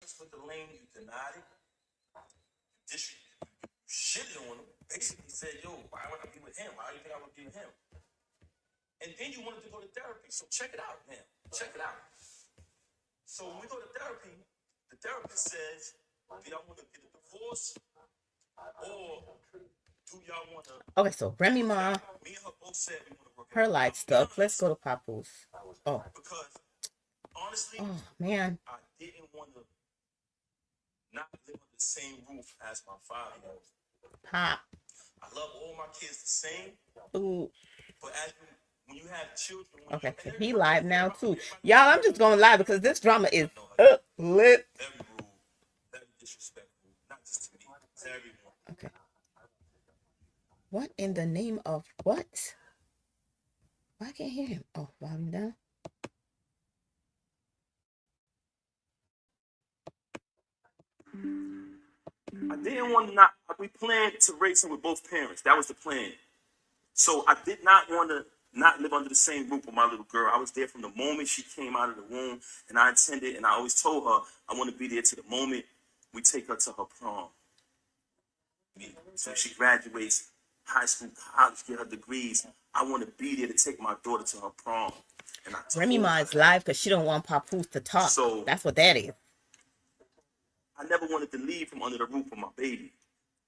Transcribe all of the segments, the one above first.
therapist with the lane, you denied it. You shitted on him. Basically said, yo, why would I be with him? Why do you think I would be with him? And then you wanted to go to therapy. So check it out, man. Check it out. So when we go to therapy, the therapist says, do y'all want to get a divorce? Or do y'all want to... Okay, so Remy Ma, me and her both said we want to work her life stuff. Let's go to Papooose. Oh. Because, honestly, oh, man. I didn't want to not live under the same roof as my father. Pop. I love all my kids the same. Ooh. But as when you have children... Okay, so he live now, too. Y'all, I'm just going to lie because this drama is lit. Very rude, very disrespectful. Not just to me, to everyone. Okay. What in the name of what? Why I can't hear him? Oh, volume down. I didn't want to not... We planned to raise him with both parents. That was the plan. So I did not want to not live under the same roof with my little girl. I was there from the moment she came out of the womb, and I intended, and I always told her, I want to be there to the moment we take her to her prom. So she graduates high school, college, get her degrees. I want to be there to take my daughter to her prom. And Remy Ma is live because she don't want Papooose to talk. So that's what that is. I never wanted to leave from under the roof with my baby.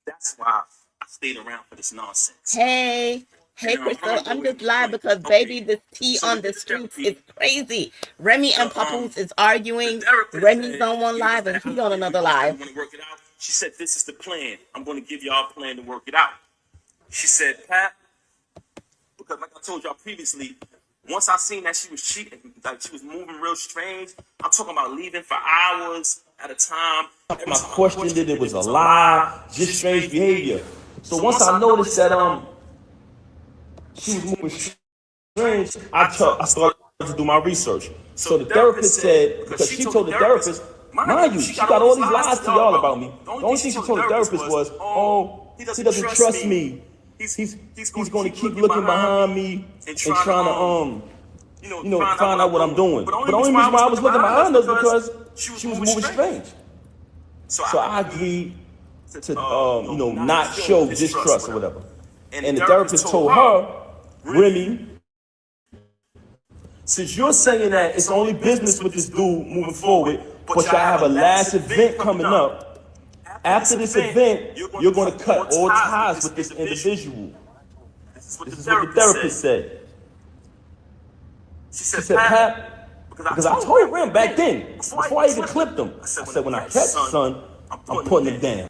That's why I stayed around for this nonsense. Hey, Crystal, I'm just live because, baby, this tea on the streets is crazy. Remy and Papooose is arguing. Remy's on one live and he's on another live. Want to work it out? She said, this is the plan. I'm going to give y'all a plan to work it out. She said, Pat, because like I told y'all previously, once I seen that she was cheating, like she was moving real strange, I'm talking about leaving for hours at a time. I questioned it was a lie, just strange behavior. So once I noticed that she was moving strange, I started to do my research. So the therapist said, because she told the therapist, mind you, she got all these lies to y'all about me. The only thing she told the therapist was, oh, he doesn't trust me. He's going to keep looking behind me and trying to find out what I'm doing. But the only reason why I was looking behind her was because she was moving strange. So I agreed to not show distrust or whatever. And the therapist told her, Remy, since you're saying that it's only business with this dude moving forward, but y'all have a last event coming up, after this event, you're going to cut all ties with this individual. This is what the therapist said. She said, Pat, because I told Rem back then, before I even clipped him, I said, when I catch son, I'm putting him down.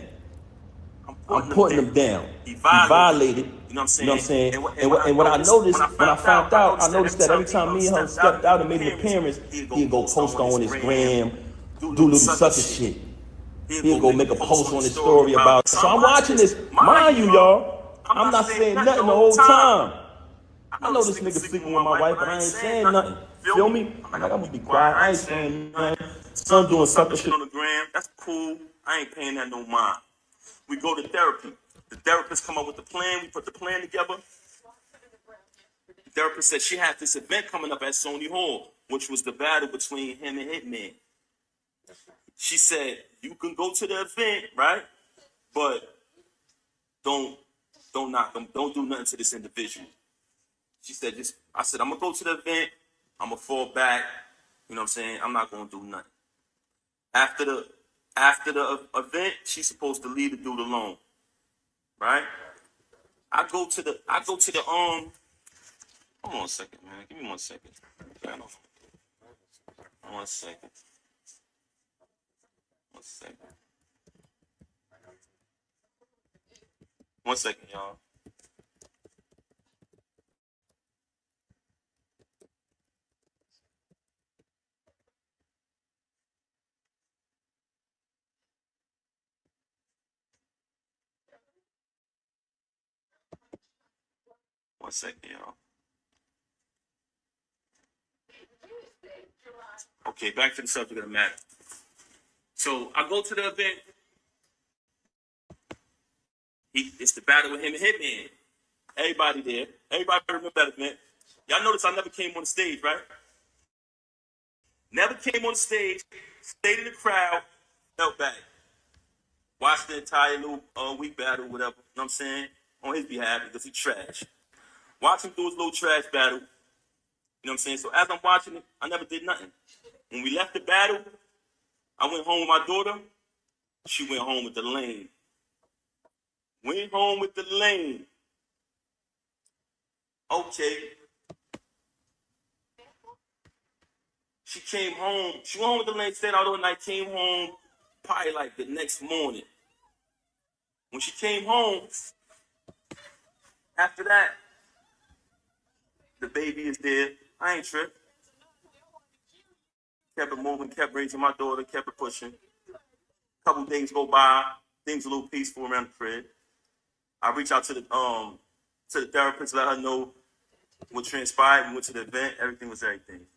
I'm putting him down. He violated, you know what I'm saying? And what I noticed, when I found out, I noticed that every time me and her stepped out and made an appearance, he'd go post on his gram, do little such a shit. He'll go make a post on his story about it. So I'm watching this. Mind you, y'all, I'm not saying nothing the whole time. I know this nigga sleeping with my wife, but I ain't saying nothing. Feel me? I'm gonna be quiet. I ain't saying nothing. Son doing something shit on the gram. That's cool. I ain't paying that no mind. We go to therapy. The therapist come up with the plan. We put the plan together. The therapist said she had this event coming up at Sony Hall, which was the battle between him and Hitman. She said, you can go to the event, right? But don't knock them. Don't do nothing to this individual. She said, I said, I'm going to go to the event. I'm going to fall back. You know what I'm saying? I'm not going to do nothing. After the event, she's supposed to leave the dude alone. Right? I go to the hold on a second, man. Give me 1 second. One second. 1 second. 1 second, y'all. One second, y'all. Okay, back to the subject of the matter. So I go to the event. It's the battle with him and Hitman. Everybody there. Everybody remember that event. Y'all notice I never came on the stage, right? Never came on the stage. Stayed in the crowd. Felt bad. Watched the entire little week battle, whatever, you know what I'm saying, on his behalf because he trash. Watch him do his little trash battle, you know what I'm saying? So as I'm watching it, I never did nothing. When we left the battle, I went home with my daughter. She went home with the lane. Went home with the lane. Okay. She came home. She went home with the lane, stayed out all night, came home probably like the next morning. When she came home, after that, the baby is there. I ain't tripped. Kept it moving, kept raising my daughter, kept it pushing. Couple days go by, things a little peaceful around the crib. I reach out to the therapist, let her know what transpired. We went to the event, everything was everything.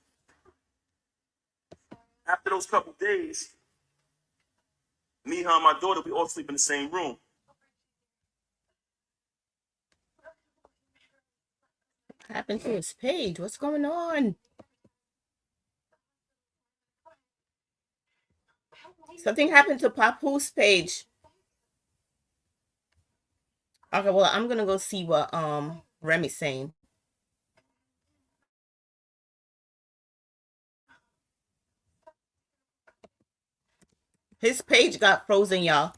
After those couple days, me, her, and my daughter, we all sleep in the same room. What happened to his page? What's going on? Something happened to Papoose's page. Okay, well, I'm gonna go see what Remy's saying. His page got frozen, y'all.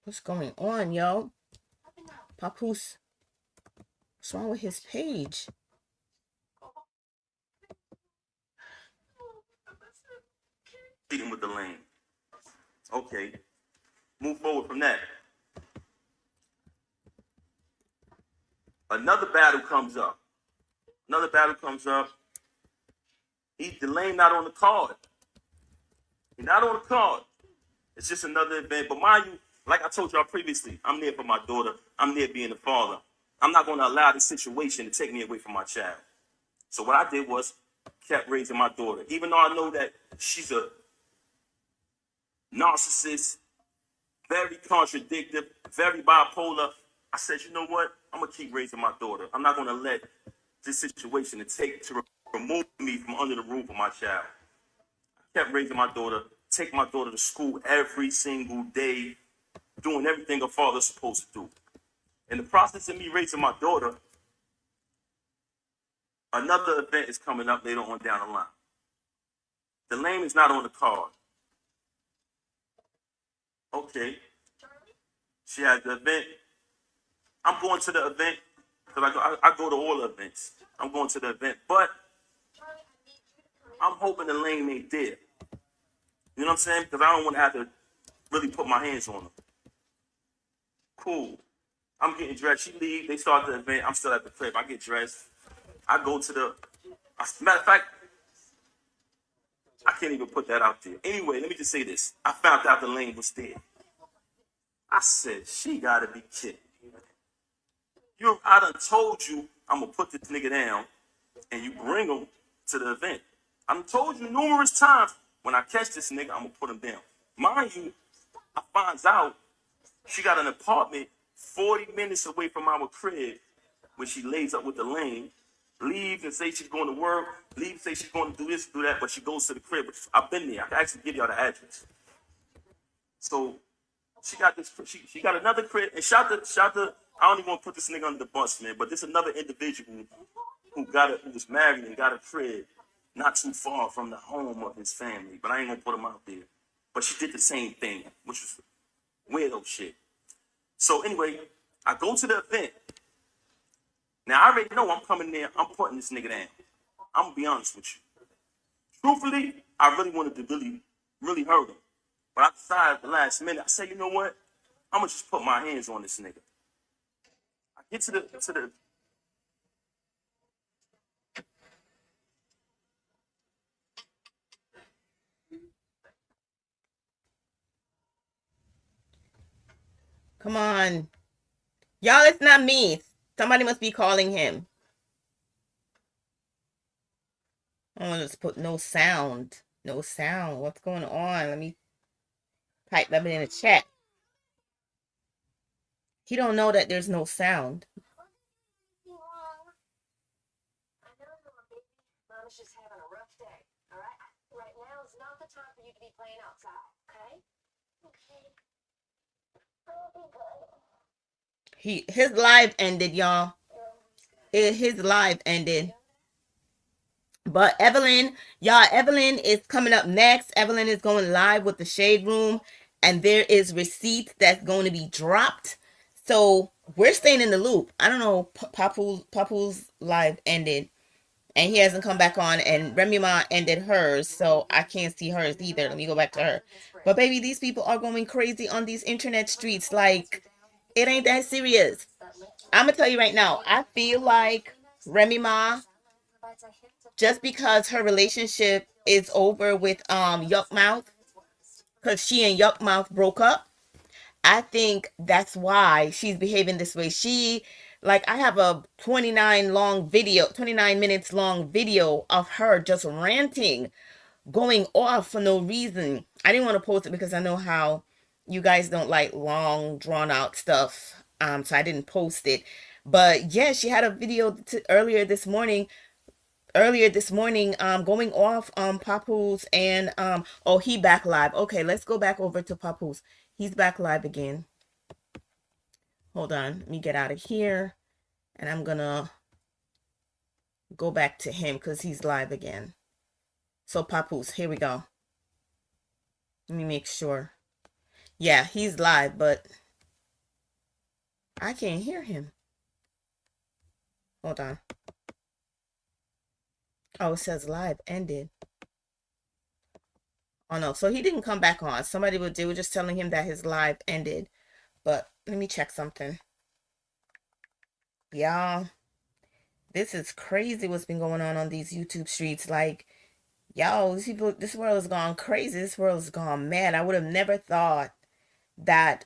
What's going on, yo? Papooose, what's wrong with his page? Cheating with the lane. Okay. Move forward from that. Another battle comes up. The lane not on the card. He's not on the card. It's just another event. But mind you, like I told y'all previously, I'm there for my daughter. I'm there being a father. I'm not going to allow this situation to take me away from my child. So what I did was kept raising my daughter. Even though I know that she's a narcissist, very contradictory, very bipolar, I said, you know what? I'm going to keep raising my daughter. I'm not going to let this situation to remove me from under the roof of my child. I kept raising my daughter, take my daughter to school every single day, doing everything a father's supposed to do. In the process of me raising my daughter, another event is coming up later on down the line. The lane is not on the card. Okay. She has the event. I'm going to the event because I go to all the events. I'm going to the event, but I'm hoping the lane ain't there. You know what I'm saying? Because I don't want to have to really put my hands on her. Cool. I'm getting dressed. She leaves. They start the event. I'm still at the crib. I get dressed. I go to the... Matter of fact, I can't even put that out there. Anyway, let me just say this. I found out the lane was there. I said, she got to be kidding. I done told you I'm going to put this nigga down and you bring him to the event. I done told you numerous times, when I catch this nigga, I'm going to put him down. Mind you, I finds out she got an apartment 40 minutes away from our crib when she lays up with the lane, leaves and say she's going to work, leaves and say she's going to do this, do that, but she goes to the crib. I've been there. I can actually give y'all the address. So she got this. She got another crib, and shout the. I don't even want to put this nigga under the bus, man. But there's another individual who was married and got a crib not too far from the home of his family. But I ain't gonna put him out there. But she did the same thing, which was weirdo shit. So anyway, I go to the event. Now I already know I'm coming there. I'm putting this nigga down. I'm gonna be honest with you. Truthfully, I really wanted to really hurt him. But I decided at the last minute, I said, you know what? I'm gonna just put my hands on this nigga. I get to the Come on. Y'all, it's not me. Somebody must be calling him. I want to just put no sound. No sound. What's going on? Let me type that in the chat. He don't know that there's no sound. Mama's just having a rough day, all right? Right now is not the time for you to be playing outside, okay? Okay. I'll be good. His live ended, y'all. His live ended. But Evelyn, y'all, Evelyn is coming up next. Evelyn is going live with the Shade Room, and there is receipts that's going to be dropped. So we're staying in the loop. I don't know. Papoo's live ended, and he hasn't come back on. And Remy Ma ended hers, so I can't see hers either. Let me go back to her. But baby, these people are going crazy on these internet streets. Like, it ain't that serious. I'm gonna tell you right now. I feel like Remy Ma, just because her relationship is over with Yuckmouth, because she and Yuckmouth broke up, I think that's why she's behaving this way. I have a 29 minutes long video of her just ranting, going off for no reason. I didn't want to post it because I know how you guys don't like long, drawn out stuff. So I didn't post it. But yeah, she had a video earlier this morning, going off on Papooze, and he back live. Okay, let's go back over to Papooze. He's back live again. Hold on, let me get out of here, and I'm gonna go back to him because he's live again. So Papooze, here we go. Let me make sure. Yeah, he's live, but I can't hear him. Hold on. Oh, it says live ended. Oh no, so he didn't come back on. They were just telling him that his live ended. But let me check something. Y'all, this is crazy what's been going on these YouTube streets. Like, y'all, this world has gone crazy. This world has gone mad. I would have never thought that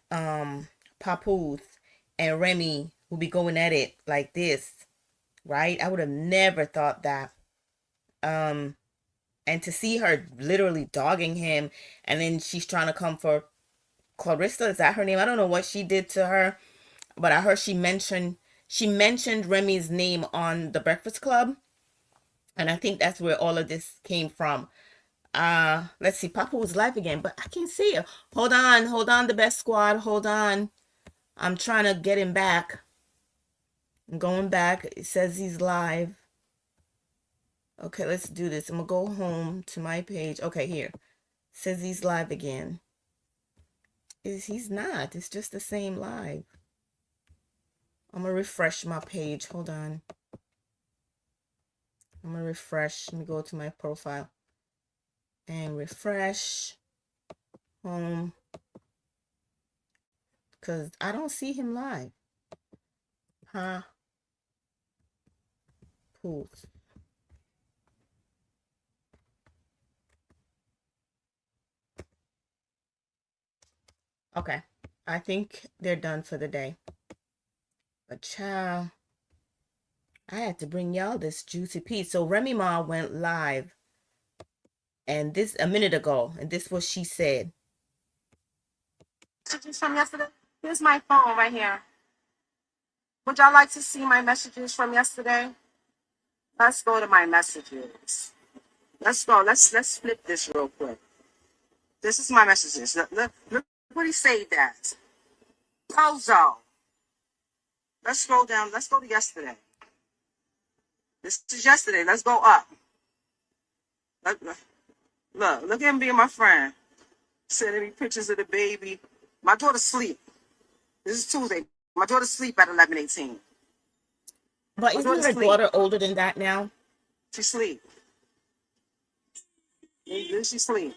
Papooze and Remy would be going at it like this, right? I would have never thought that. And to see her literally dogging him, and then she's trying to come for Clarissa, is that her name? I don't know what she did to her, but I heard she mentioned Remy's name on the Breakfast Club, and I think that's where all of this came from. Let's see, Papa was live again, but I can't see her. Hold on, the best squad. Hold on, I'm trying to get him back. I'm going back. It says he's live. Okay, let's do this. I'm gonna go home to my page. Okay, here. It says he's live again. He's not. It's just the same live. I'm gonna refresh my page. Hold on. I'm gonna refresh. Let me go to my profile and refresh home, because I don't see him live. Pools. Okay, I think they're done for the day. But child, I had to bring y'all this juicy piece. So Remy Ma went live, and this a minute ago, and this what she said. Messages from yesterday. Here's my phone right here. Would y'all like to see my messages from yesterday? Let's go to my messages. Let's go. Let's flip this real quick. This is my messages. Look what he saved as. Pozo. Let's scroll down. Let's go to yesterday. This is yesterday. Let's go up. Look at him being my friend. Sending me pictures of the baby. My daughter's asleep. This is Tuesday. My daughter's asleep at 11:18. But isn't her daughter older than that now? She sleep. Then she sleep.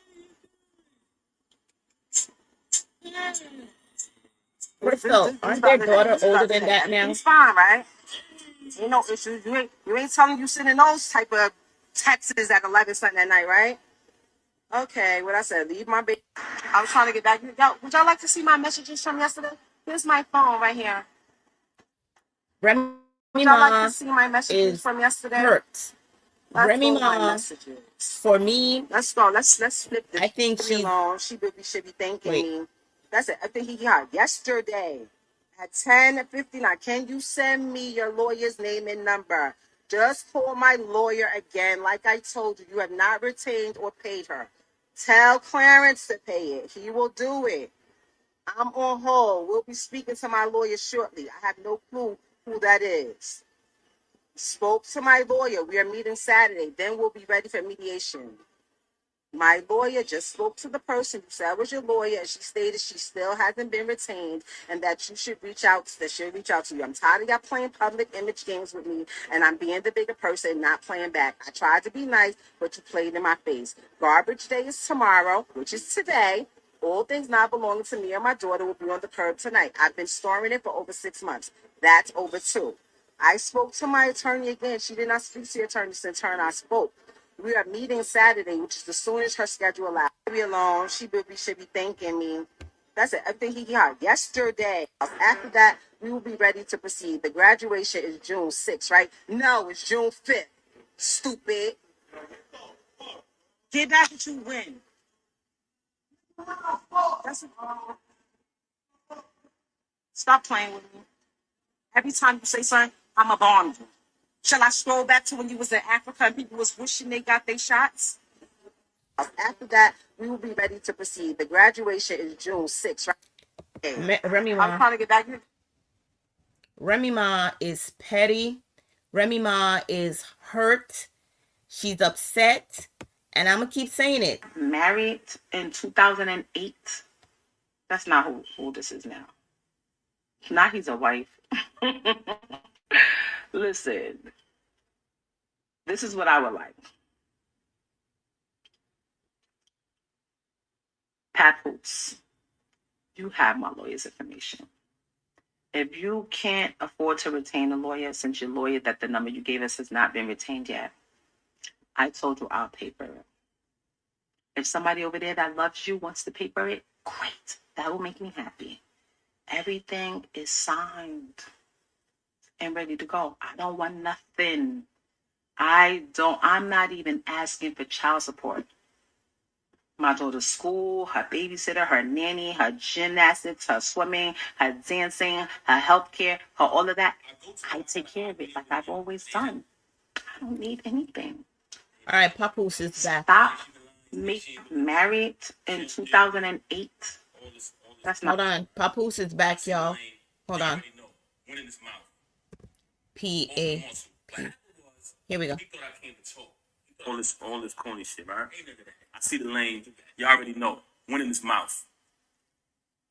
Crystal, aren't their daughter older than that now? He's fine, right? Ain't no issues. You ain't telling you sending those type of texts at 11 something at night, right? Okay, what I said, leave my baby. I was trying to get back. Would y'all like to see my messages from yesterday? Here's my phone right here. Remy Would y'all like Ma to see my messages is from yesterday? hurt. Let's Remy go to my Ma, messages. for me, Let's go. Let's flip this. I think Leave me she's, alone. Should be thanking wait, me. That's it. I think he got yesterday at 10:59. Can you send me your lawyer's name and number? Just call my lawyer again. Like I told you, you have not retained or paid her. Tell Clarence to pay it. He will do it. I'm on hold. We'll be speaking to my lawyer shortly. I have no clue who that is. Spoke to my lawyer. We are meeting Saturday. Then we'll be ready for mediation. My lawyer just spoke to the person who said was your lawyer, and she stated she still hasn't been retained, and that you should reach out. That she'll reach out to you. I'm tired of y'all playing public image games with me, and I'm being the bigger person, not playing back. I tried to be nice, but you played in my face. Garbage day is tomorrow, which is today. All things not belonging to me or my daughter will be on the curb tonight. I've been storing it for over 6 months. That's over 2. I spoke to my attorney again. She did not speak to your attorney. Since her and I spoke. We are meeting Saturday, which is the soonest her schedule allows. Leave me alone. Should be thanking me. That's it. I think he got yesterday. After that, we will be ready to proceed. The graduation is June 6th, right? No, it's June 5th. Stupid. Get back what you win. That's it. Stop playing with me. Every time you say something, I'm a bomb you. Shall I scroll back to when you was in Africa and people was wishing they got their shots? After that, we will be ready to proceed. The graduation is June 6th, right? Remy I'm Ma. trying to get back here. Remy Ma is petty. Remy Ma is hurt. She's upset. And I'm going to keep saying it. Married in 2008. That's not who this is now. Now he's a wife. Listen, this is what I would like. Papooze, you have my lawyer's information. If you can't afford to retain a lawyer, since your lawyer that the number you gave us has not been retained yet, I told you I'll pay for it. If somebody over there that loves you wants to pay for it, great. That will make me happy. Everything is signed and ready to go. I don't want nothing. I'm not even asking for child support. My daughter's school, her babysitter, her nanny, her gymnastics, her swimming, her dancing, her healthcare, her all of that. I take care of it like I've always done. I don't need anything. All right, Papooze is back. Stop me married in 2008. That's not. Hold on. Papooze is back, y'all. Hold on. P-A-P. Here we go. All this corny shit, right? I see the lane. You already know. Went in his mouth.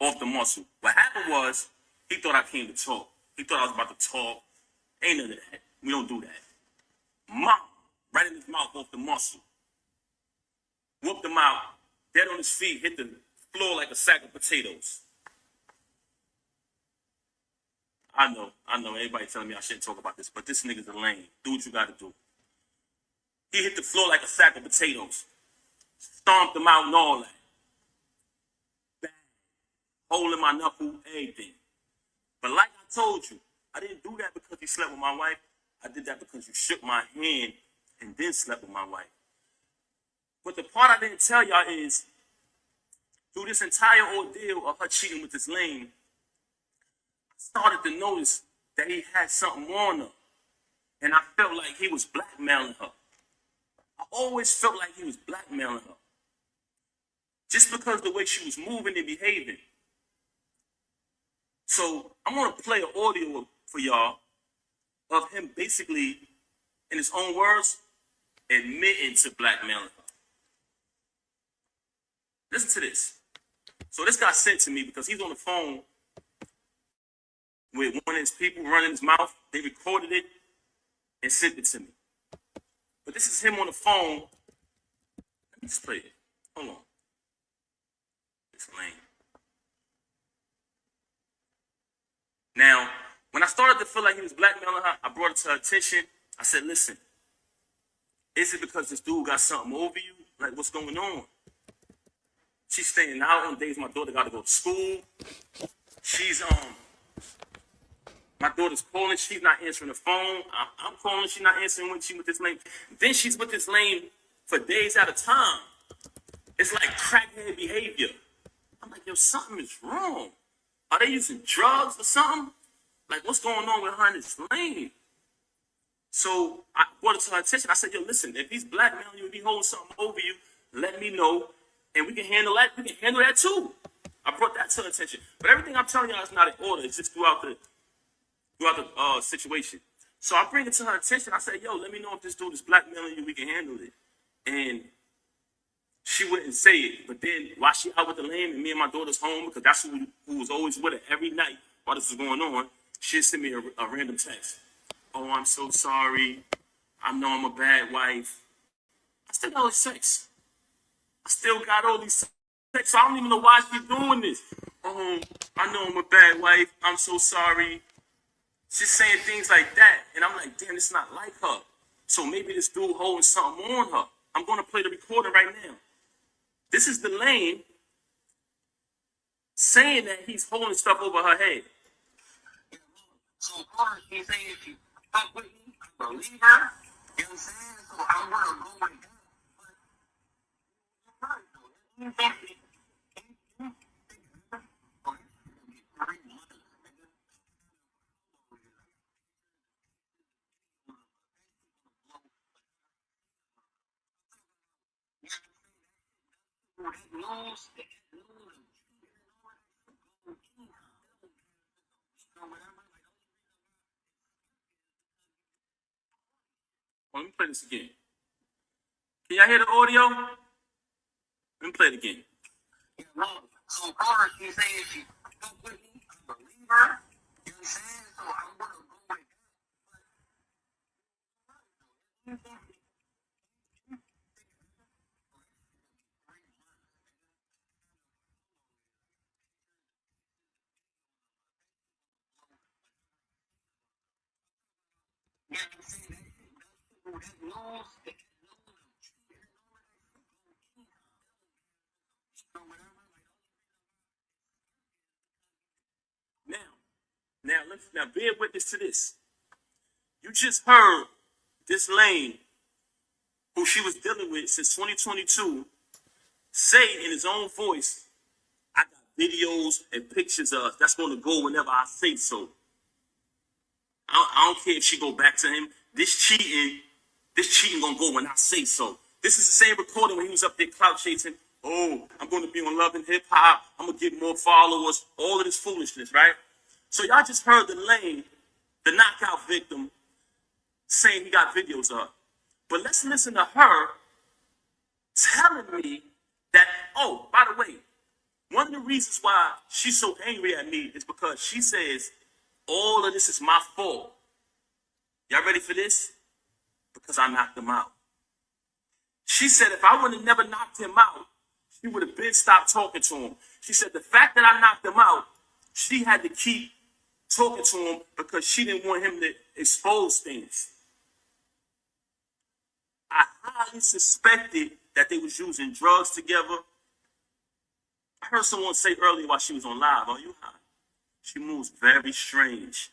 Off the muscle. What happened was, he thought I came to talk. He thought I was about to talk. Ain't none of that. We don't do that. Mom, right in his mouth, off the muscle. Whooped him out. Dead on his feet, hit the floor like a sack of potatoes. I know. Everybody telling me I shouldn't talk about this, but this nigga's a lame. Do what you gotta do. He hit the floor like a sack of potatoes. Stomped him out and all that. Bang. Hole in my knuckle, everything. But like I told you, I didn't do that because he slept with my wife. I did that because you shook my hand and then slept with my wife. But the part I didn't tell y'all is, through this entire ordeal of her cheating with this lame, I started to notice that he had something on her. And I felt like he was blackmailing her. I always felt like he was blackmailing her. Just because of the way she was moving and behaving. So I'm going to play an audio for y'all of him basically, in his own words, admitting to blackmailing her. Listen to this. So this got sent to me because he's on the phone with one of his people running his mouth. They recorded it and sent it to me. But this is him on the phone. Let me just play it. Hold on. It's lame. Now, when I started to feel like he was blackmailing her, I brought it to her attention. I said, listen, is it because this dude got something over you? Like, what's going on? She's staying out on days my daughter got to go to school. She's, My daughter's calling. She's not answering the phone. I'm calling. She's not answering when she with this lame. Then she's with this lame for days at a time. It's like crackhead behavior. I'm like, yo, something is wrong. Are they using drugs or something? Like, what's going on with her and this lame? So I brought it to her attention. I said, yo, listen, if he's blackmailing you, if he's holding something over you, let me know, and we can handle that. We can handle that too. I brought that to her attention. But everything I'm telling y'all is not in order. It's just throughout the situation. So I bring it to her attention. I said, yo, let me know if this dude is blackmailing you, we can handle it. And she wouldn't say it. But then while she out with the lame and me and my daughter's home, because that's who was always with her every night while this was going on, she'd send me a random text. Oh, I'm so sorry. I know I'm a bad wife. I still got all these sex. I still got all these sex. So I don't even know why she's doing this. Oh, I know I'm a bad wife. I'm so sorry. She's saying things like that. And I'm like, damn, it's not like her. So maybe this dude holding something on her. I'm going to play the recording right now. This is the lane saying that he's holding stuff over her head. So far, she's saying if you fuck with me, I believe her. You know what I'm saying? So I'm going to go with that. Let me play this again. Can y'all hear the audio? Let me play it again. So far, she's saying if you fuck with me, I believe her. You know what I'm saying? So I'm going to go with that. Now bear witness to this. You just heard this lane, who she was dealing with since 2022, say in his own voice, I got videos and pictures of that's going to go whenever I say so. I don't care if she go back to him. This cheating gonna go when I say so. This is the same recording when he was up there clout chasing. Oh, I'm gonna be on Love and Hip Hop. I'm gonna get more followers. All of this foolishness, right? So y'all just heard the lane, the knockout victim, saying he got videos of. But let's listen to her telling me that, oh, by the way, one of the reasons why she's so angry at me is because she says all of this is my fault. Y'all ready for this? Because I knocked him out. She said if I would have never knocked him out, she would have been stopped talking to him. She said the fact that I knocked him out, she had to keep talking to him because she didn't want him to expose things. I highly suspected that they was using drugs together. I heard someone say earlier while she was on live, are you high? She moves very strange.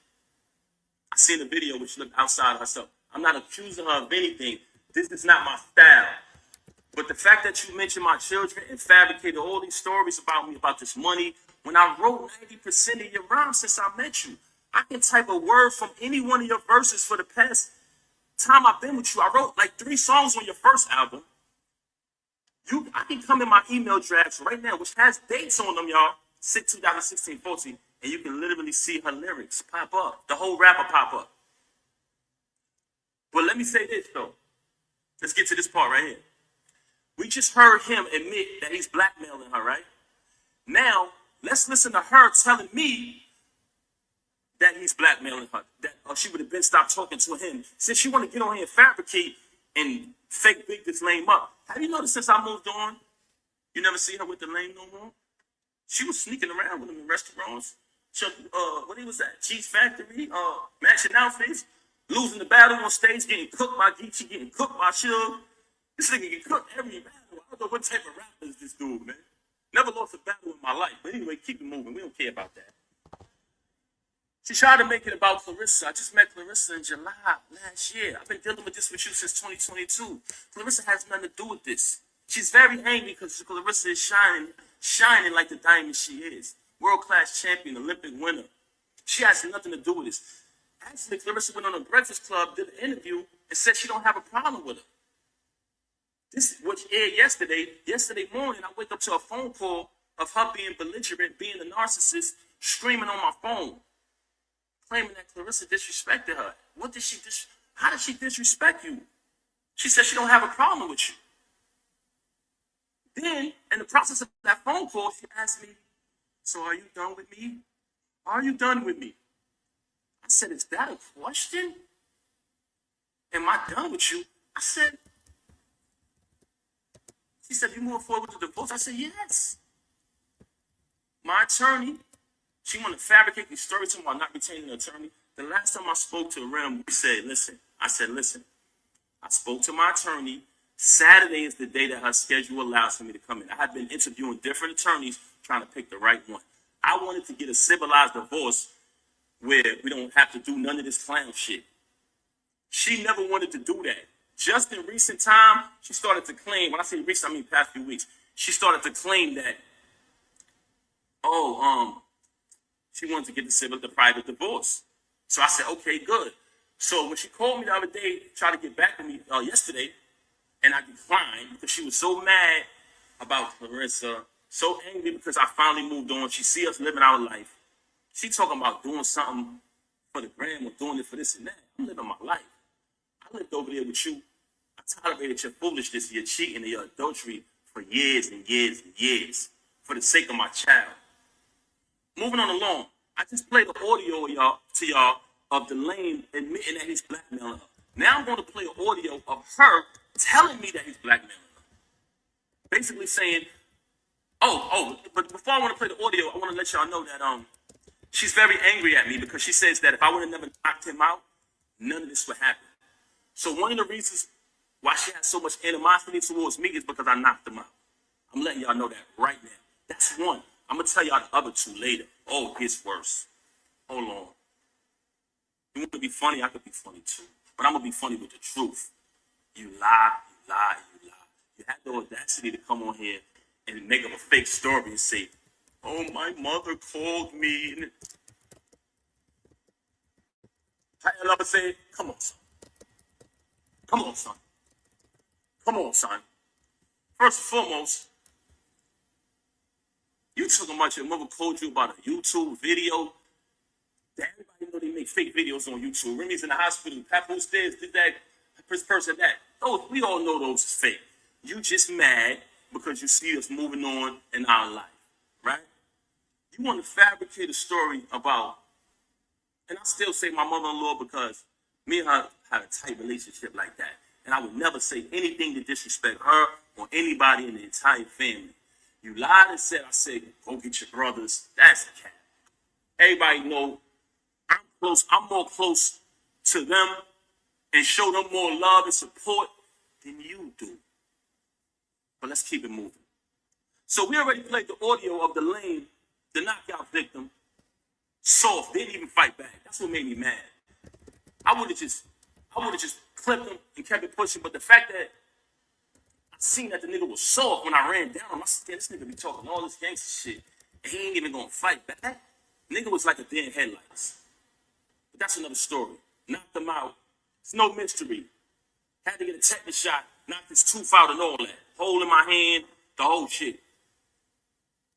I seen the video where she looked outside herself. I'm not accusing her of anything. This is not my style. But the fact that you mentioned my children and fabricated all these stories about me, about this money, when I wrote 90% of your rhymes since I met you, I can type a word from any one of your verses for the past time I've been with you. I wrote like 3 songs on your first album. I can come in my email drafts right now, which has dates on them, y'all, 2016, 14, and you can literally see her lyrics pop up. The whole rapper pop up. But let me say this, though. Let's get to this part right here. We just heard him admit that he's blackmailing her, right? Now, let's listen to her telling me that he's blackmailing her, that she would have been stopped talking to him. Since she want to get on here and fabricate and fake big this lame up. Have you noticed since I moved on, you never see her with the lame no more? She was sneaking around with him in restaurants. What he was at? Cheese Factory, matching outfits, losing the battle on stage, getting cooked by Geechee, getting cooked by Suge. This nigga get cooked every battle. I don't know what type of rapper is this dude, man. Never lost a battle in my life. But anyway, keep it moving. We don't care about that. She tried to make it about Clarissa. I just met Clarissa in July last year. I've been dealing with this with you since 2022. Clarissa has nothing to do with this. She's very angry because Clarissa is shining like the diamond she is. World-class champion, Olympic winner. She has nothing to do with this. Actually, Clarissa went on a Breakfast Club, did an interview, and said she don't have a problem with her. This, which aired yesterday. Yesterday morning, I wake up to a phone call of her being belligerent, being a narcissist, screaming on my phone, claiming that Clarissa disrespected her. What did she how did she disrespect you? She said she don't have a problem with you. Then, in the process of that phone call, she asked me, so are you done with me? Are you done with me? I said, is that a question? Am I done with you? I said, she said, you moving forward with the divorce? I said, yes. My attorney, she wanted to fabricate these stories to me while not retaining an attorney. The last time I spoke to Remy, we said, listen, I spoke to my attorney. Saturday is the day that her schedule allows for me to come in. I had been interviewing different attorneys trying to pick the right one. I wanted to get a civilized divorce where we don't have to do none of this clown shit. She never wanted to do that. Just in recent time, she started to claim, when I say recent, I mean past few weeks, she started to claim that, she wanted to get the private divorce. So I said, okay, good. So when she called me the other day, tried to get back to me yesterday, and I declined because she was so mad about Clarissa, so angry because I finally moved on. She see us living our life. She talking about doing something for the gram or doing it for this and that. I'm living my life. I lived over there with you. I tolerated your foolishness, your cheating, and your adultery for years and years and years for the sake of my child. Moving on along, I just played the audio to y'all of Delane admitting that he's blackmailing her. Now I'm going to play an audio of her telling me that he's blackmailing her. Basically saying, but before I want to play the audio, I want to let y'all know that she's very angry at me because she says that if I would have never knocked him out, none of this would happen. So one of the reasons why she has so much animosity towards me is because I knocked him out. I'm letting y'all know that right now. That's one. I'm going to tell y'all the other two later. Oh, it gets worse. Hold on. You want to be funny? I could be funny too. But I'm going to be funny with the truth. You lie, you lie, you lie. You have the audacity to come on here and make up a fake story and say, oh, my mother called me. I love to say, come on, son. Come on, son. Come on, son. First and foremost, you talking about your mother called you about a YouTube video. Everybody know they make fake videos on YouTube. Remy's in the hospital. Papooose did that. This person that. Those, we all know those is fake. You just mad because you see us moving on in our life, right? You want to fabricate a story about, and I still say my mother-in-law because me and her had a tight relationship like that. And I would never say anything to disrespect her or anybody in the entire family. You lied and said, I said, go get your brothers. That's a cat. Everybody know I'm close. I'm more close to them and show them more love and support than you do. But let's keep it moving. So we already played the audio of Delane, the knockout victim, soft, didn't even fight back. That's what made me mad. I would have just clipped him and kept it pushing, but the fact that I seen that the nigga was soft when I ran down him, I said, this nigga be talking all this gangster shit, and he ain't even gonna fight back. Nigga was like a dead headlights. But that's another story. Knocked him out. It's no mystery. Had to get a tetanus shot, knocked his tooth out and all that. Hole in my hand, the whole shit.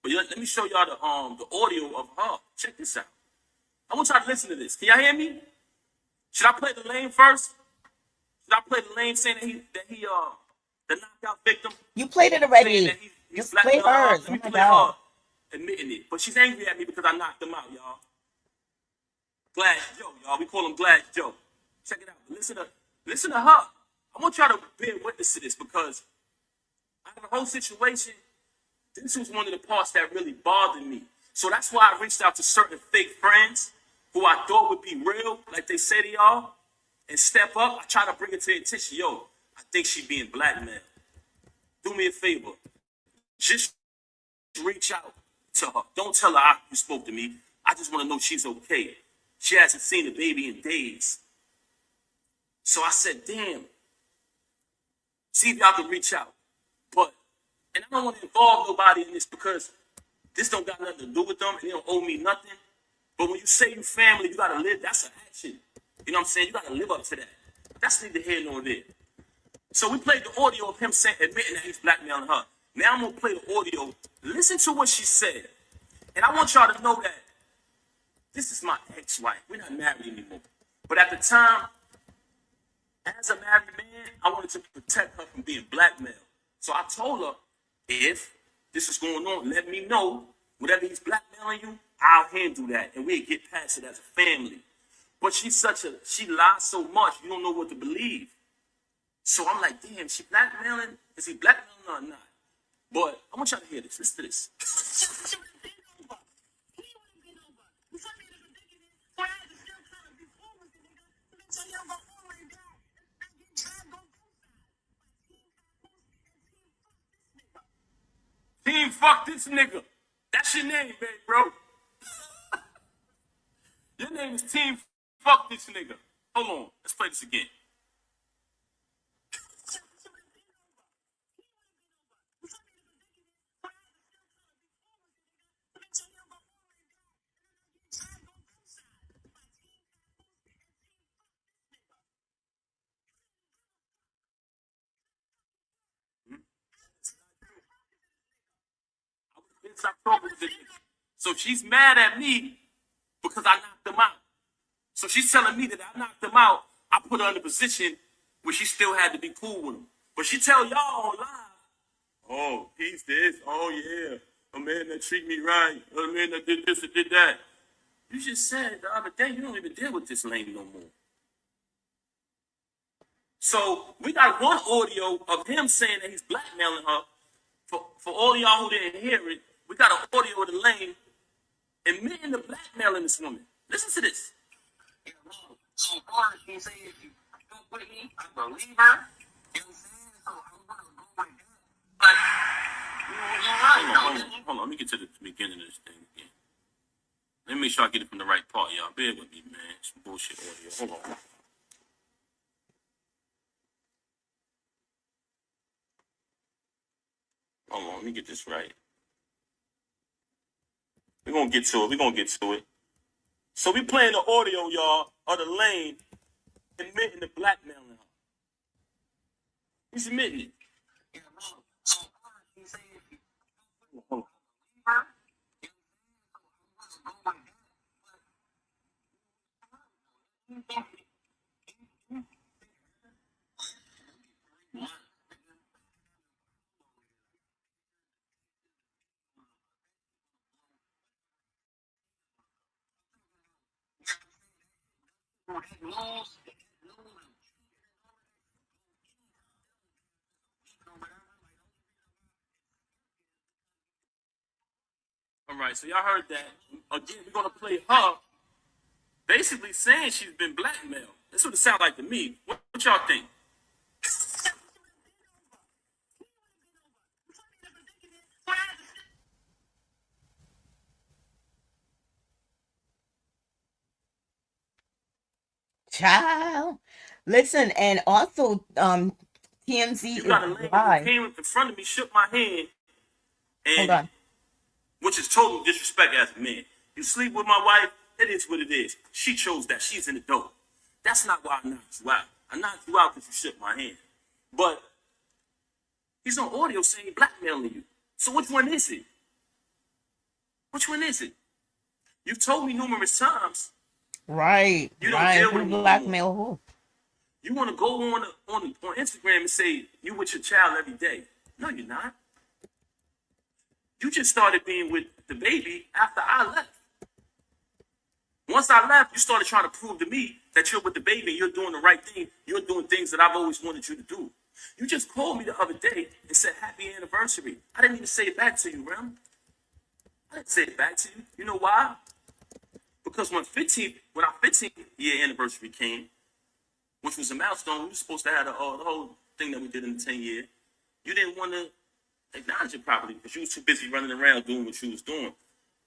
But let me show y'all the audio of her. Check this out. I want y'all to listen to this. Can y'all hear me? Should I play the lane first? Should I play the lane saying that he the knockout victim? You played it already. He's Just play hers. Let me play her admitting it. But she's angry at me because I knocked him out, y'all. Glass Joe, y'all. We call him Glass Joe. Check it out. Listen to her. I want y'all to bear witness to this because out of the whole situation, this was one of the parts that really bothered me. So that's why I reached out to certain fake friends who I thought would be real, like they say they are, and step up. I try to bring it to their attention. Yo, I think she being blackmailed. Do me a favor. Just reach out to her. Don't tell her you spoke to me. I just want to know she's okay. She hasn't seen the baby in days. So I said, damn, see if y'all can reach out. But, and I don't want to involve nobody in this because this don't got nothing to do with them and they don't owe me nothing. But when you say you family, you gotta live, that's an action. You know what I'm saying? You gotta live up to that. But that's neither here nor there. So we played the audio of him saying, admitting that he's blackmailing her. Now I'm gonna play the audio. Listen to what she said. And I want y'all to know that this is my ex-wife. We're not married anymore. But at the time, as a married man, I wanted to protect her from being blackmailed. So I told her, if this is going on, let me know. Whatever he's blackmailing you, I'll handle that. And we'll get past it as a family. But she lies so much, you don't know what to believe. So I'm like, damn, she blackmailing? Is he blackmailing her or not? But I want y'all to hear this. Listen to this. Team fuck this nigga. That's your name, baby, bro. Your name is Team fuck this nigga. Hold on. Let's play this again. So she's mad at me because I knocked him out. So she's telling me that I knocked him out. I put her in a position where she still had to be cool with him. But she tell y'all on live, oh, he's this. Oh, yeah. A man that treat me right. A man that did this and did that. You just said the other day you don't even deal with this lady no more. So we got one audio of him saying that he's blackmailing her. For all y'all who didn't hear it, we got an audio of the lane admitting to blackmailing this woman. Listen to this. So far, she says if you don't with me, I believe her. You know what I'm saying? So I'm gonna go with that. But you're right. Hold on. Let me get to the beginning of this thing again. Let me make sure I get it from the right part, y'all. Bear with me, man. Some bullshit audio. Hold on. Hold on. Let me get this right. We're gonna get to it. So we playing the audio, y'all, of the lane admitting to blackmailing her. He's admitting it. So far, she says if you Hold on. believe her. You know what I'm saying? So I'm gonna go with that. All right, so y'all heard that. Again, we're gonna play her basically saying she's been blackmailed. That's what it sounds like to me. What y'all think? Child. Listen, and also TMZ You is got a lady who live. came in front of me, shook my hand, Hold and on. which is total disrespect as a man. You sleep with my wife, it is what it is. She chose that. She's in the door. That's not why I knocked you out. I knocked you out because you shook my hand. But he's on audio saying blackmailing you. So which one is it? Which one is it? You've told me numerous times Right. you don't Right. deal Who with me blackmail who? You want to go on Instagram and say you with your child every day. No, you're not. You just started being with the baby after I left. Once I left, you started trying to prove to me that you're with the baby and you're doing the right thing. You're doing things that I've always wanted you to do. You just called me the other day and said happy anniversary. I didn't even say it back to you, Rem. I didn't say it back to you. You know why? Because when our 15th year anniversary came, which was a milestone, we were supposed to have the whole thing that we did in the 10 year. You didn't want to acknowledge it properly because you was too busy running around doing what you was doing.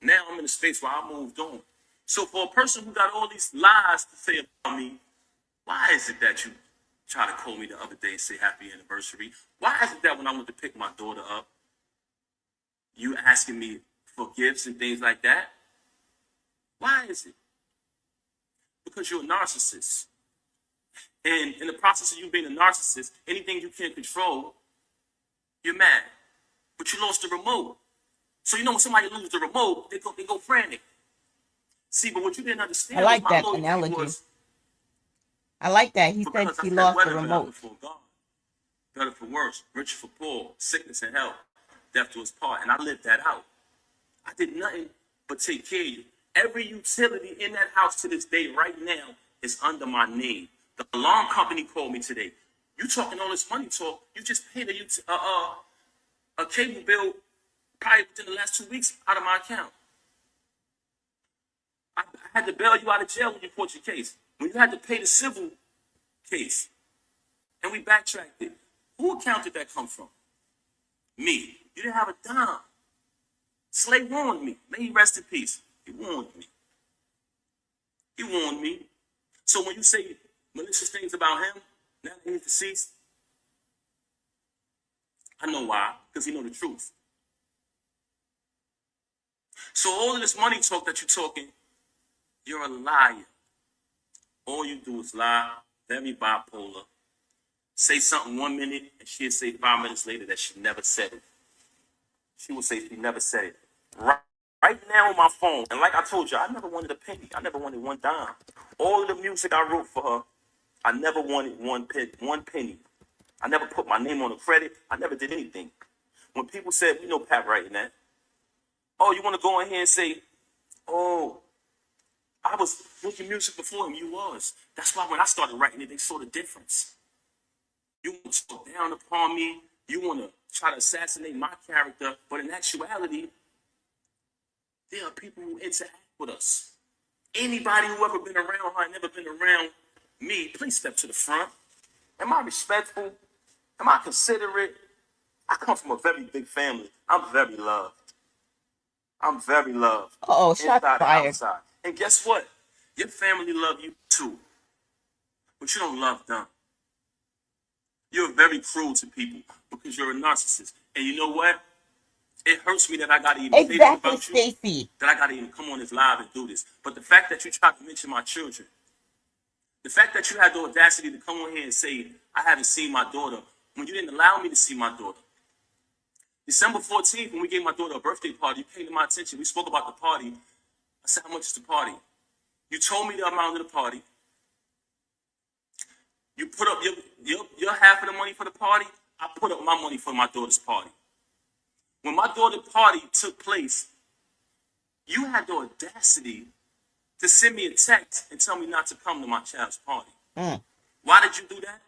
Now I'm in a space where I moved on. So for a person who got all these lies to say about me, why is it that you try to call me the other day and say happy anniversary? Why is it that when I went to pick my daughter up, you asking me for gifts and things like that? Why is it? Because you're a narcissist. And in the process of you being a narcissist, anything you can't control, you're mad. But you lost the remote. So you know when somebody loses the remote, they go frantic. See, but what you didn't understand I like was my that loyalty analogy. was I like that. He said because I he said lost the whether remote. before God, better for worse, richer for poor, sickness and health, death to his part. And I lived that out. I did nothing but take care of you. Every utility in that house to this day right now is under my name. The alarm company called me today. You talking all this money talk, you just paid a cable bill probably within the last 2 weeks out of my account. I had to bail you out of jail when you fought your case. When you had to pay the civil case. And we backtracked it. Who account did that come from? Me. You didn't have a dime. Slay warned me. May he rest in peace. He warned me. He warned me. So when you say malicious things about him, now that he's deceased, I know why. Because he know the truth. So all of this money talk that you're talking, you're a liar. All you do is lie, very bipolar. Say something 1 minute, and she'll say 5 minutes later that she never said it. She will say she never said it. Right now on my phone, and like I told you, I never wanted a penny. I never wanted one dime. All of the music I wrote for her, I never wanted one penny. I never put my name on the credit. I never did anything. When people said, we know Pat writing that, oh, you want to go in here and say, oh, I was making music before him. You was. That's why when I started writing it, they saw the difference. You want to talk down upon me. You want to try to assassinate my character. But in actuality, there are people who interact with us. Anybody who ever been around her and never been around me, please step to the front. Am I respectful? Am I considerate? I come from a very big family. I'm very loved. I'm very loved. Uh-oh, shots inside and fired. outside. And guess what? Your family love you too. But you don't love them. You're very cruel to people because you're a narcissist. And you know what? It hurts me that I gotta even say this Exactly, about you. Stacy. That I gotta even come on this live and do this. But the fact that you tried to mention my children, the fact that you had the audacity to come on here and say, I haven't seen my daughter, when you didn't allow me to see my daughter. December 14th, when we gave my daughter a birthday party, you came to my attention. We spoke about the party. I said, how much is the party? You told me the amount of the party. You put up your half of the money for the party. I put up my money for my daughter's party. When my daughter's party took place, you had the audacity to send me a text and tell me not to come to my child's party. Why did you do that?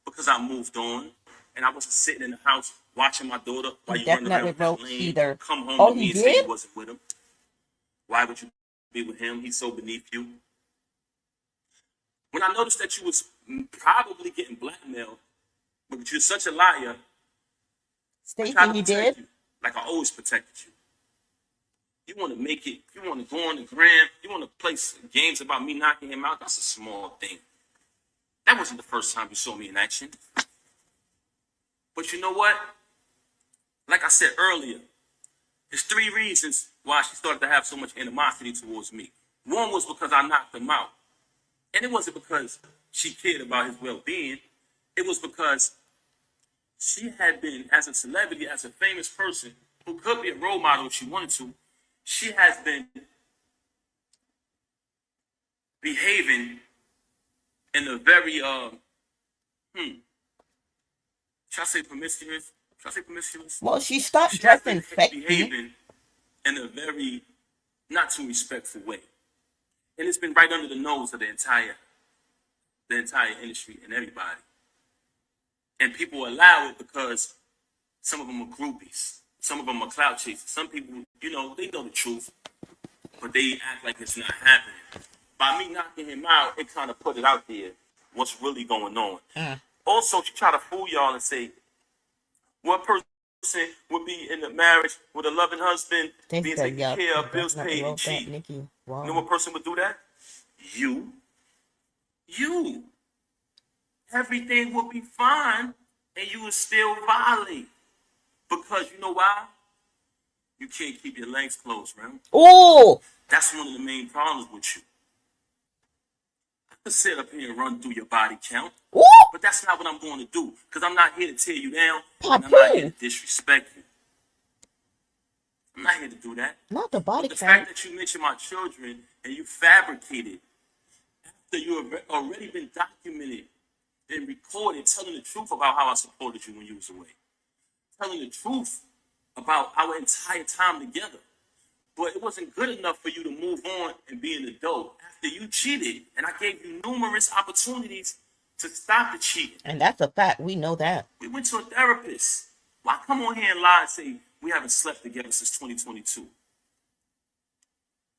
Because I moved on and I wasn't sitting in the house watching my daughter while you running Definitely around wrote the lane, either. come home Oh, to me he and say did? you wasn't with him. Why would you be with him? He's so beneath you. When I noticed that you was probably getting blackmailed, because you're such a liar, I Stacy, tried to he protect did? you, like I always protected you. You want to make it, you want to go on the gram, you want to play games about me knocking him out, that's a small thing. That wasn't the first time you saw me in action. But you know what? Like I said earlier, there's 3 reasons why she started to have so much animosity towards me. One was because I knocked him out. And it wasn't because she cared about his well-being. It was because she had been, as a celebrity, as a famous person, who could be a role model if she wanted to, she has been behaving in a very, should I say promiscuous? Should I say promiscuous? Well, she stopped She has dressing been sexy. behaving in a very not too respectful way. And it's been right under the nose of the entire industry and everybody. And people allow it because some of them are groupies. Some of them are clout chasers. Some people, they know the truth, but they act like it's not happening. By me knocking him out, it kind of put it out there, what's really going on. Also, she try to fool y'all and say, what person would be in a marriage with a loving husband, They being said, taken yep, care he of, bills definitely paid, and wrote that. cheat? Nikki You know what person would do that? You. You. Everything would be fine and you would still violate. Because you know why? You can't keep your legs closed, man. Oh, That's one of the main problems with you. I could sit up here and run through your body count, ooh, but that's not what I'm going to do. Because I'm not here to tear you down, and I'm not here to Papooose. disrespect you. I'm not here to do that. Not the body But the count. fact that you mentioned my children and you fabricated after you have already been documented and recorded telling the truth about how I supported you when you was away. Telling the truth about our entire time together. But it wasn't good enough for you to move on and be an adult after you cheated. And I gave you numerous opportunities to stop the cheating. And that's a fact. We know that. We went to a therapist. Why come on here and lie and say we haven't slept together since 2022?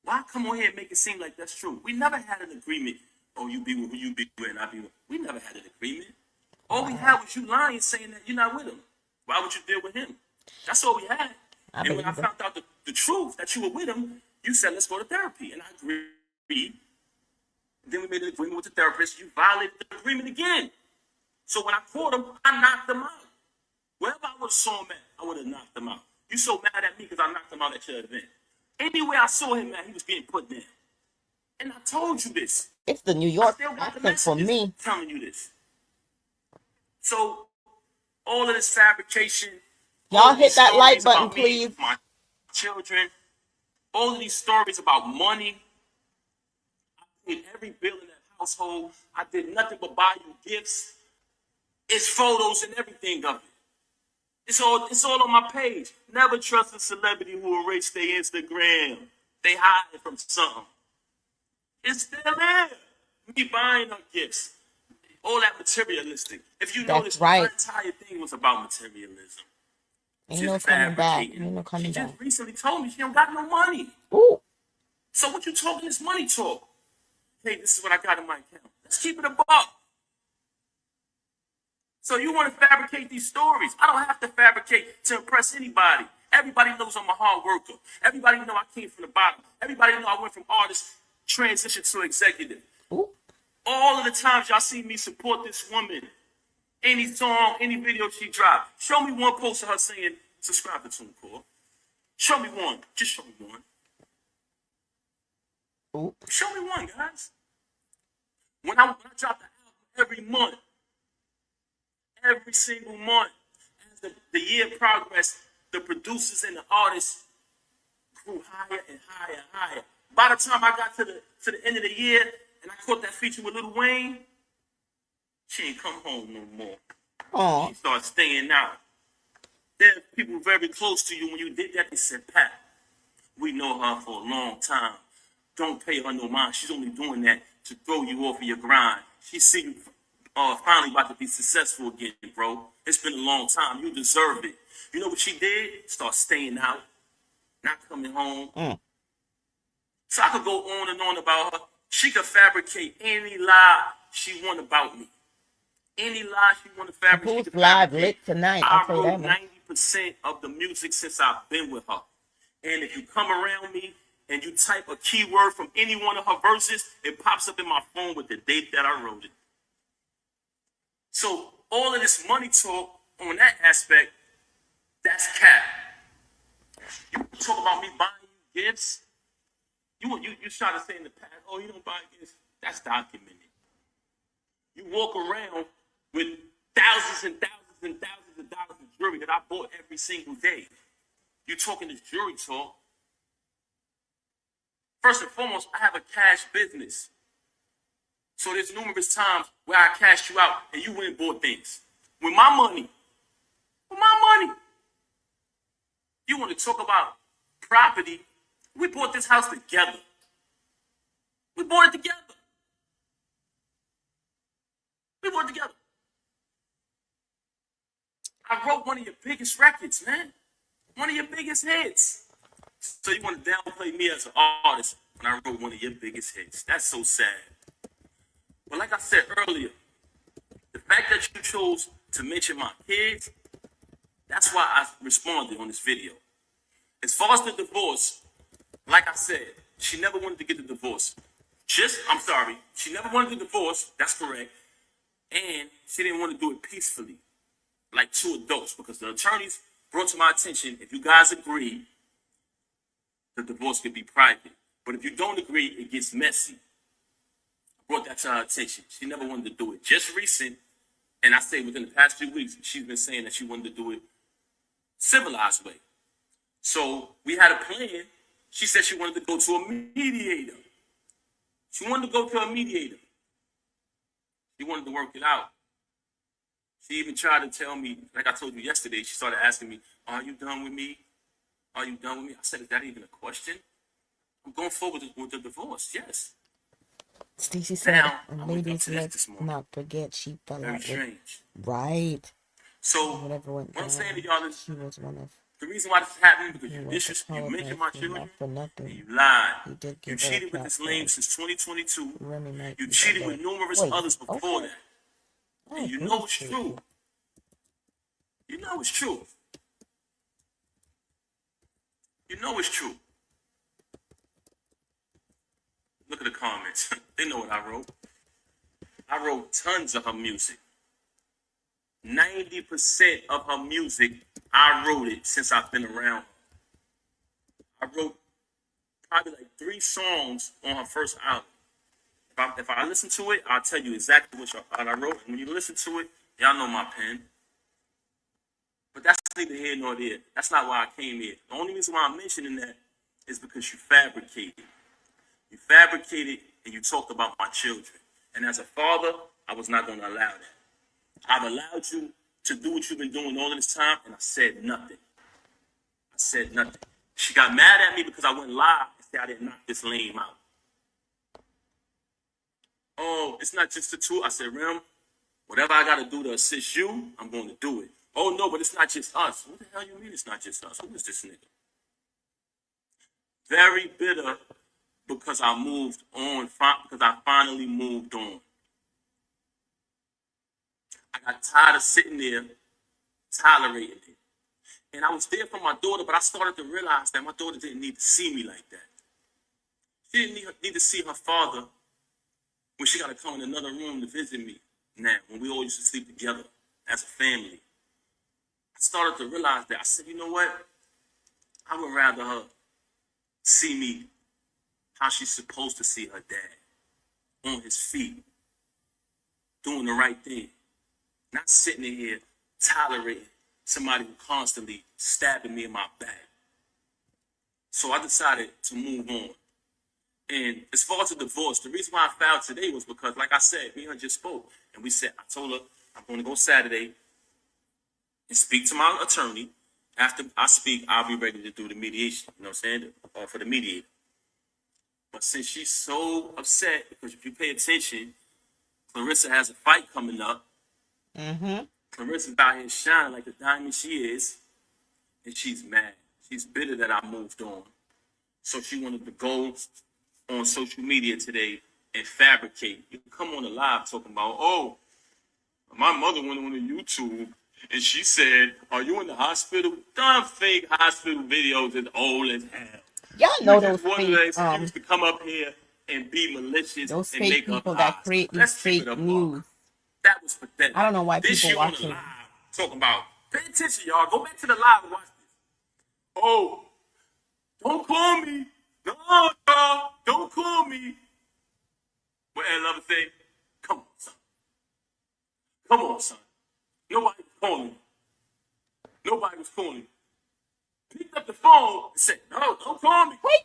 Why come on here and make it seem like that's true? We never had an agreement. Oh, you be with who you be with and I be with. We never had an agreement. All we had was you lying, saying that you're not with him. Why would you deal with him? That's all we had. I And when I believe it. found out the truth that you were with him, you said, let's go to therapy. And I agreed. Then we made an agreement with the therapist. You violated the agreement again. So when I caught him, I knocked him out. Wherever I would have saw him at, I would have knocked him out. You so mad at me because I knocked him out at your event. Anywhere I saw him at, he was getting put down. And I told you this. It's the New I York still got the accent for messages me. telling you this. So all of this fabrication, all Y'all of these hit that like stories button, about me, please. my children, all of these stories about money. I paid every bill in that household. I did nothing but buy you gifts. It's photos and everything of it. It's all on my page. Never trust a celebrity who erase their Instagram. They hide from something. It's still there. Me buying her gifts. All that materialistic. If you That's notice, right. her entire thing was about materialism. Ain't no coming back. Ain't no coming She back. just recently told me she don't got no money. Ooh, So what you talking this money talk? Hey, this is what I got in my account. Let's keep it a buck. So you want to fabricate these stories. I don't have to fabricate to impress anybody. Everybody knows I'm a hard worker. Everybody know I came from the bottom. Everybody know I went from artist transition to executive. ooh. All of the times y'all see me support this woman, any song, any video she dropped, show me one post of her saying, subscribe to TuneCore. Show me one. Just show me one. Ooh. Show me one, guys. When I drop the album every month, every single month, as the year progressed, the producers and the artists grew higher and higher and higher. By the time I got to the end of the year and I caught that feature with Lil Wayne, she ain't come home no more. Aw. She started staying out. There are people very close to you. When you did that, they said, Pat, we know her for a long time. Don't pay her no mind. She's only doing that to throw you off of your grind. She see you finally about to be successful again, bro. It's been a long time. You deserve it. You know what she did? Start staying out, not coming home. So I could go on and on about her. She could fabricate any lie she want about me. Any lie she want to fabricate. Who's she could live fabricate. lit tonight? I I'll tell you that wrote much. 90% of the music since I've been with her. And if you come around me and you type a keyword from any one of her verses, it pops up in my phone with the date that I wrote it. So all of this money talk on that aspect, that's cap. You talk about me buying you gifts. You try to say in the past, oh, you don't buy gifts. That's documented. You walk around with thousands and thousands and thousands of dollars of jewelry that I bought every single day. You talking this jewelry talk. First and foremost, I have a cash business. So there's numerous times where I cashed you out and you went and bought things. With my money. With my money. You want to talk about property? We bought this house together. We bought it together. We bought it together. I wrote one of your biggest records, man. One of your biggest hits. So you want to downplay me as an artist when I wrote one of your biggest hits. That's so sad. But like I said earlier, the fact that you chose to mention my kids, that's why I responded on this video. As far as the divorce, like I said, she never wanted to get the divorce. She never wanted the divorce. That's correct. And she didn't want to do it peacefully, like two adults, because the attorneys brought to my attention, if you guys agree, the divorce could be private. But if you don't agree, it gets messy. I brought that to her attention. She never wanted to do it. Just recent, and I say within the past few weeks, she's been saying that she wanted to do it civilized way. So we had a plan. She said she wanted to go to a mediator. She wanted to go to a mediator. She wanted to work it out. She even tried to tell me, like I told you yesterday, she started asking me, are you done with me? Are you done with me? I said, is that even a question? I'm going forward with the divorce, yes. Stacey said, Now, I and wake up ladies, to this let's morning. not forget she fell Very out with, strange. right. So, Whatever went what I'm down, saying to y'all is, she was one of, the reason why this is happening because he you was you mentioned my apologizing children, not for and nothing. you lied. He did You give her a cheated with clap this for lame it. since 2022. Remy might You be cheated better. with numerous Wait, others before okay. that. I And you agree know it's with true. You know it's true. You know it's true. Look at the comments. They know what I wrote. I wrote tons of her music. 90% of her music, I wrote it since I've been around. I wrote probably like 3 songs on her first album. If I listen to it, I'll tell you exactly what I wrote. And when you listen to it, y'all know my pen. But that's neither here nor there. That's not why I came here. The only reason why I'm mentioning that is because you fabricated. You fabricated and you talked about my children. And as a father, I was not going to allow that. I've allowed you to do what you've been doing all this time, and I said nothing. I said nothing. She got mad at me because I went live and said I didn't knock this lame out. Oh, it's not just the two. I said, Rem, whatever I got to do to assist you, I'm going to do it. Oh, no, but it's not just us. What the hell you mean it's not just us? Who is this nigga? Very bitter because I moved on, because I finally moved on. I got tired of sitting there tolerating it. And I was there for my daughter, but I started to realize that my daughter didn't need to see me like that. She didn't need to see her father when she got to come in another room to visit me now, when we all used to sleep together as a family. I started to realize that. I said, you know what? I would rather her see me how she's supposed to see her dad, on his feet, doing the right thing. Not sitting in here tolerating somebody who constantly stabbing me in my back. So I decided to move on. And as far as the divorce, the reason why I filed today was because, like I said, me and her just spoke. And I told her, I'm going to go Saturday and speak to my attorney. After I speak, I'll be ready to do the mediation, you know what I'm saying, or for the mediator. But since she's so upset, because if you pay attention, Clarissa has a fight coming up. Mm-hmm. Clarissa's out here shining like the diamond she is, and she's mad. She's bitter that I moved on. So she wanted to go on social media today and fabricate. You come on the live talking about, oh, my mother went on to YouTube and she said, are you in the hospital? Dumb fake hospital videos is old as hell. Y'all know You those just wanted an fake, excuse to come up here and be malicious those and fake make up people lies. that create these Let's keep fake it a news. buck. That was pathetic. I don't know why This people year on the watching. live talking about, pay attention, y'all. Go back to the live and watch this. Oh, don't call me. No, y'all, don't call me. What Ed Lover say? Come on, son. Come on, son. Nobody was calling me. Nobody was calling me. Picked up the phone and said, no, don't call me. Oh,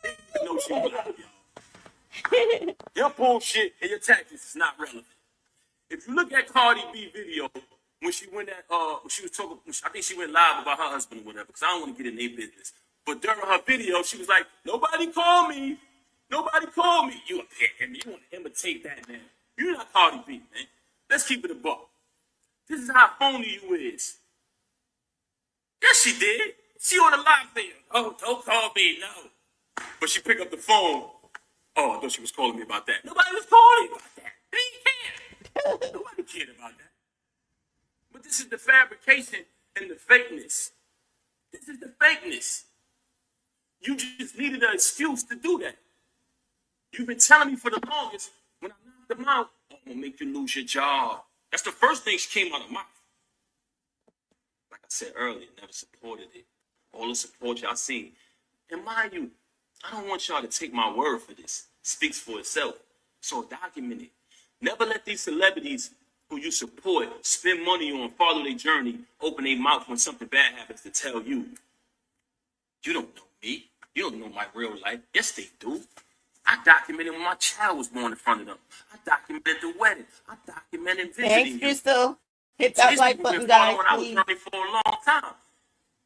they didn't even know she was live, y'all. Your bullshit and your tactics is not relevant. If you look at Cardi B video when she went when she was talking, I think she went live about her husband or whatever, because I don't want to get in their business. But during her video, she was like, nobody call me. Nobody call me. You want to imitate that, man. You're not Cardi B, man. Let's keep it a buck. This is how phony you is. Yes, she did. She on the live there. Oh, don't call me, no. But she picked up the phone. Oh, I thought she was calling me about that. Nobody was calling about that. They didn't care. Nobody cared about that. But this is the fabrication and the fakeness. This is the fakeness. You just needed an excuse to do that. You've been telling me for the longest, when I knocked them out, I'm gonna make you lose your job. That's the first thing she came out of my mouth. Like I said earlier, never supported it. All the support y'all seen. And mind you, I don't want y'all to take my word for this. It speaks for itself. So document it. Never let these celebrities who you support spend money on, follow their journey, open their mouth when something bad happens to tell you. You don't know me. You don't know my real life. Yes, they do. I documented when my child was born in front of them. I documented the wedding. I documented visiting Thanks, you. Crystal. Hit So that these like people button, been guys, following our please. journey for a long time.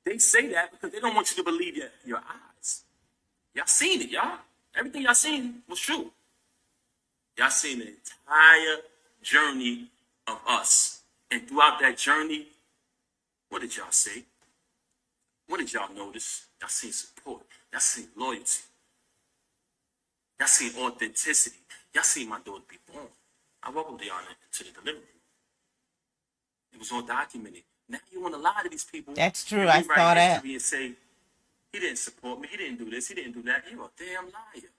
They say that because they don't want you to believe your eyes. Y'all seen it, y'all. Everything y'all seen was true. Y'all seen the entire journey of us. And throughout that journey, what did y'all say? What did y'all notice? Y'all seen support. Y'all seen loyalty. Y'all seen authenticity. Y'all seen my daughter be born. I welcomed y'all into the delivery room. It was all documented. Now you want to lie to these people. That's true. And I rewrite saw that. history and say, he didn't support me. He didn't do this. He didn't do that. You're a damn liar.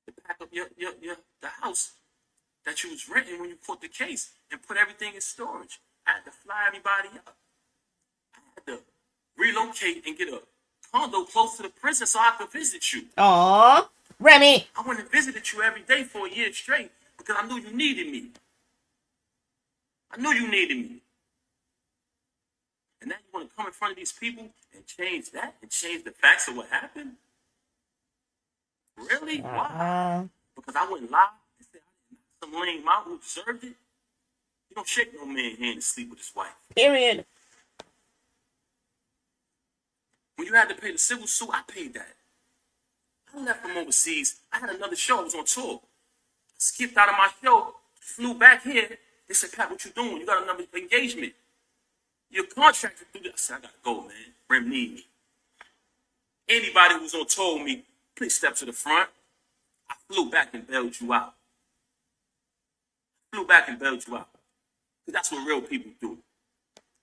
To pack up the house that you was renting when you put the case and put everything in storage. I had to fly everybody up. I had to relocate and get a condo close to the prison so I could visit you. Aw, Remy. I went and visited you every day for a year straight because I knew you needed me. I knew you needed me. And now you want to come in front of these people and change that and change the facts of what happened? Really? Why? Because I wouldn't lie and say I didn't knock some lame out who deserved it. You don't shake no man's hand to sleep with his wife. Period. When you had to pay the civil suit, I paid that. I left from overseas. I had another show. I was on tour. I skipped out of my show, flew back here. They said, Pat, what you doing? You got another engagement. You're contracted through this. I said, I gotta go, man. Remy need me. Anybody who's on tour with me, please step to the front. I flew back and bailed you out. Flew back and bailed you out. Because that's what real people do.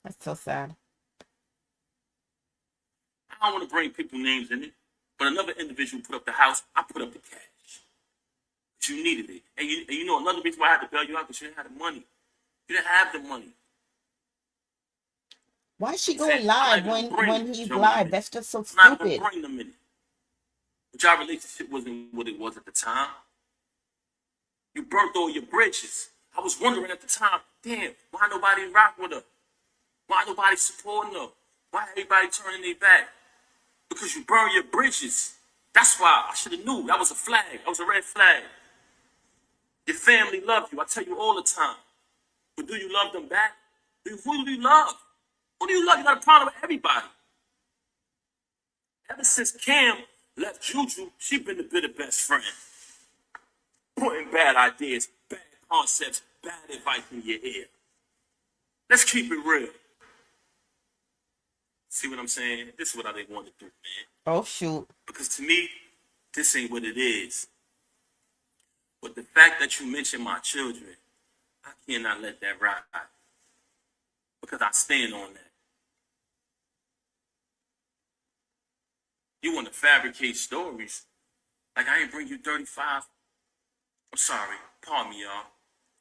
That's so sad. I don't want to bring people names in it, but another individual put up the house, I put up the cash. But you needed it. And you know another reason why I had to bail you out, because you didn't have the money. You didn't have the money. Why is she going live when he's live? That's just so I'm not stupid. gonna bring them in it. But y'all relationship wasn't what it was at the time. You burnt all your bridges. I was wondering at the time, damn, why nobody rock with her? Why nobody supporting her? Why everybody turning their back? Because you burn your bridges. That's why I should have knew. That was a flag. That was a red flag. Your family loved you. I tell you all the time. But do you love them back? Who do you love? Who do you love? You got a problem with everybody. Ever since Cam left Juju, she been the bitter best friend. Putting bad ideas, bad concepts, bad advice in your ear. Let's keep it real. See what I'm saying? This is what I didn't want to do, man. Oh, shoot. Because to me, this ain't what it is. But the fact that you mentioned my children, I cannot let that ride. Because I stand on that. You want to fabricate stories. Like I ain't bring you 35, I'm sorry, pardon me, y'all,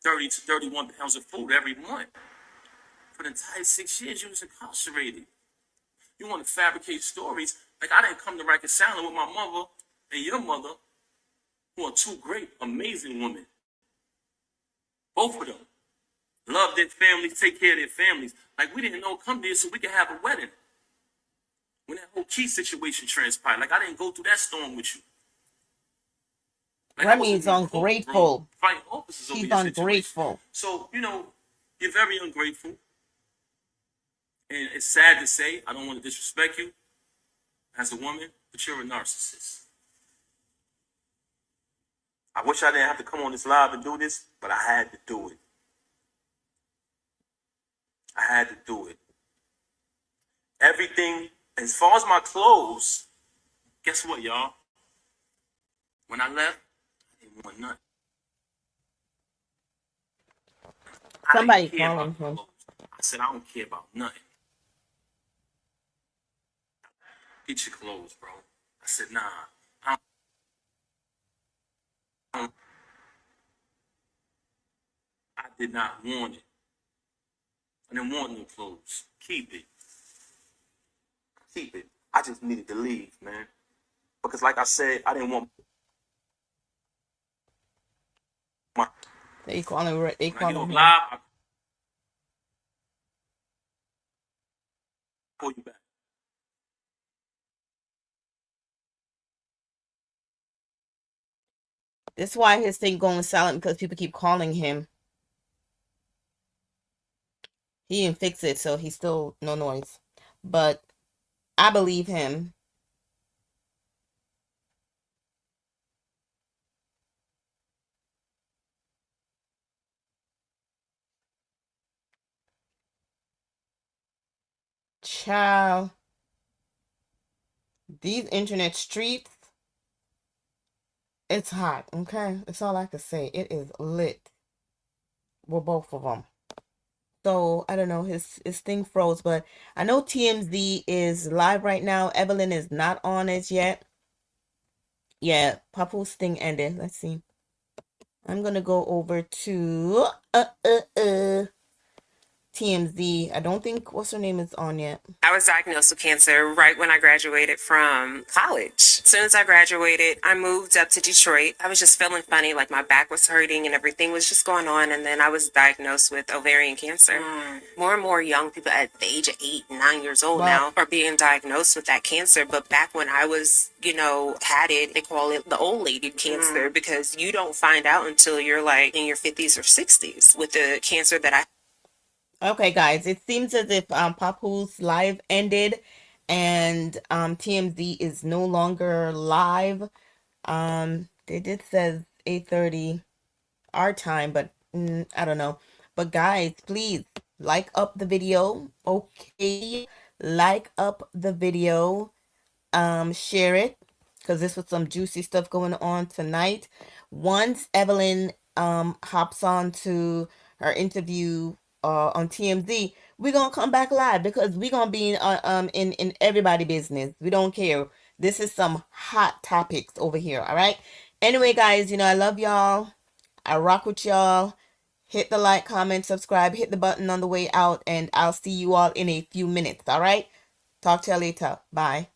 30 to 31 pounds of food every month. For the entire 6 years, you was incarcerated. You want to fabricate stories. Like I didn't come to reconcile with my mother and your mother, who are two great, amazing women. Both of them. Love their families, take care of their families. Like we didn't know come there so we could have a wedding. When that whole key situation transpired, like I didn't go through that storm with you. Like, Remy is ungrateful. She's ungrateful. So, you know, you're very ungrateful. And it's sad to say, I don't want to disrespect you as a woman, but you're a narcissist. I wish I didn't have to come on this live and do this, but I had to do it. I had to do it. Everything, as far as my clothes, guess what, y'all? When I left, I didn't want nothing. Somebody calling him. I said, I don't care about nothing. Get your clothes, bro. I said, nah. I, don't, I did not want it. I didn't want new clothes. Keep it. Keep it. I just needed to leave, man. Because like I said, I didn't want my They calling when I get him. off live, I pull you back. This is why his thing going silent, because people keep calling him. He didn't fix it, so he's still no noise. But I believe him. Child. These internet streets, it's hot, okay? That's all I can say. It is lit. Well, both of them. So, I don't know, his thing froze, but I know TMZ is live right now. Evelyn is not on it yet. Yeah, Papoo's thing ended. Let's see. I'm gonna go over to TMZ. I don't think what's her name is on yet. I was diagnosed with cancer right when I graduated from college. As soon as I graduated, I moved up to Detroit. I was just feeling funny, like my back was hurting and everything was just going on. And then I was diagnosed with ovarian cancer. More and more young people at the age of 8, 9 years old now are being diagnosed with that cancer. But back when I was, had it, they call it the old lady cancer because you don't find out until you're like in your 50s or 60s with the cancer that I. Okay, guys, it seems as if Papoo's live ended and TMZ is no longer live. They did says 8:30 our time, but I don't know. But guys, please like up the video. Okay, like up the video. Share it, because this was some juicy stuff going on tonight. Once Evelyn hops on to her interview on TMZ, we're gonna come back live because we're gonna be in everybody business. We don't care. This is some hot topics over here. All right. Anyway, guys, I love y'all. I rock with y'all. Hit the like, comment, subscribe, hit the button on the way out, and I'll see you all in a few minutes. All right. Talk to you later. Bye.